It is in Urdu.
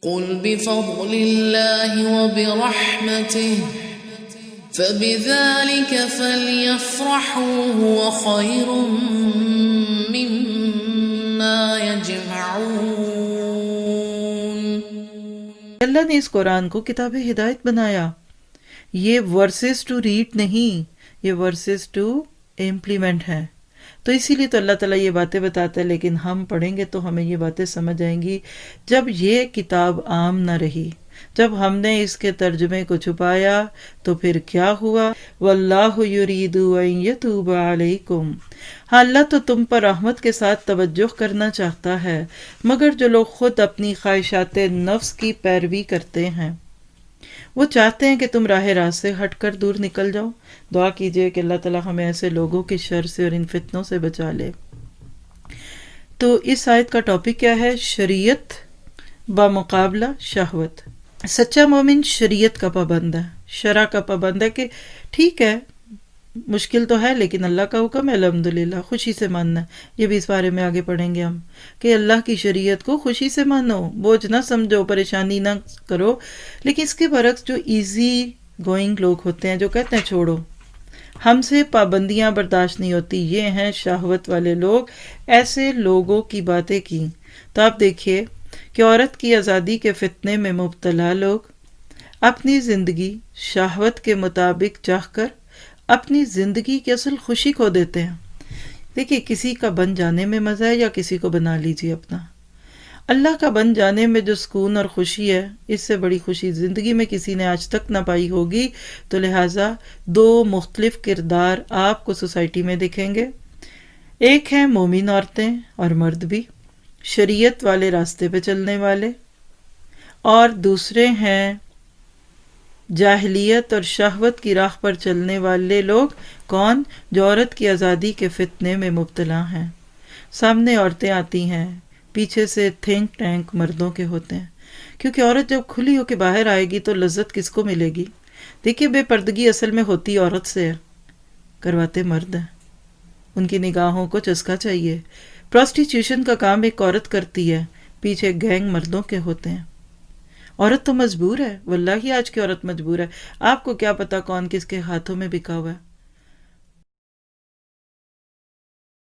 قل بفضل اللہ وبرحمته فبذلك فليفرحوا هو خير مما يجمعون۔ اللہ نے اس قرآن کو کتاب ہدایت بنایا۔ یہ ورسز ٹو ریڈ نہیں، یہ ورسز ٹو امپلیمنٹ ہے۔ تو اسی لیے تو اللہ تعالیٰ یہ باتیں بتاتا ہے، لیکن ہم پڑھیں گے تو ہمیں یہ باتیں سمجھ آئیں گی۔ جب یہ کتاب عام نہ رہی، جب ہم نے اس کے ترجمے کو چھپایا تو پھر کیا ہوا؟ واللہ یرید ان یتوب علیکم، ہاں اللہ تو تم پر رحمت کے ساتھ توجہ کرنا چاہتا ہے، مگر جو لوگ خود اپنی خواہشات نفس کی پیروی کرتے ہیں وہ چاہتے ہیں کہ تم راہ راست سے ہٹ کر دور نکل جاؤ۔ دعا کیجئے کہ اللہ تعالیٰ ہمیں ایسے لوگوں کے شر سے اور ان فتنوں سے بچا لے۔ تو اس آیت کا ٹاپک کیا ہے؟ شریعت بمقابلہ شہوت۔ سچا مومن شریعت کا پابند ہے، شرع کا پابند ہے کہ ٹھیک ہے مشکل تو ہے لیکن اللہ کا حکم ہے، الحمدللہ خوشی سے ماننا ہے۔ یہ بھی اس بارے میں آگے پڑھیں گے ہم کہ اللہ کی شریعت کو خوشی سے مانو، بوجھ نہ سمجھو، پریشانی نہ کرو۔ لیکن اس کے برعکس جو ایزی گوئنگ لوگ ہوتے ہیں جو کہتے ہیں چھوڑو، ہم سے پابندیاں برداشت نہیں ہوتی، یہ ہیں شہوت والے لوگ۔ ایسے لوگوں کی باتیں کی تو آپ دیکھیے کہ عورت کی آزادی کے فتنے میں مبتلا لوگ اپنی زندگی شہوت کے مطابق چاہ کر اپنی زندگی کی اصل خوشی کھو دیتے ہیں۔ دیکھیے کسی کا بن جانے میں مزہ ہے یا کسی کو بنا لیجیے اپنا۔ اللہ کا بن جانے میں جو سکون اور خوشی ہے، اس سے بڑی خوشی زندگی میں کسی نے آج تک نہ پائی ہوگی۔ تو لہٰذا دو مختلف کردار آپ کو سوسائٹی میں دکھیں گے، ایک ہیں مومن عورتیں اور مرد بھی، شریعت والے راستے پہ چلنے والے، اور دوسرے ہیں جاہلیت اور شہوت کی راہ پر چلنے والے لوگ۔ کون؟ جو عورت کی آزادی کے فتنے میں مبتلا ہیں۔ سامنے عورتیں آتی ہیں، پیچھے سے تھنک ٹینک مردوں کے ہوتے ہیں، کیونکہ عورت جب کھلی ہو کے باہر آئے گی تو لذت کس کو ملے گی؟ دیکھیے بے پردگی اصل میں ہوتی عورت سے ہے، کرواتے مرد ہیں، ان کی نگاہوں کو چسکا چاہیے۔ پروسٹیٹیوشن کا کام ایک عورت کرتی ہے، پیچھے گینگ مردوں کے ہوتے ہیں۔ عورت تو مجبور ہے، واللہ آج کی عورت مجبور ہے۔ آپ کو کیا پتا کون کس کے ہاتھوں میں بکا ہوا ہے؟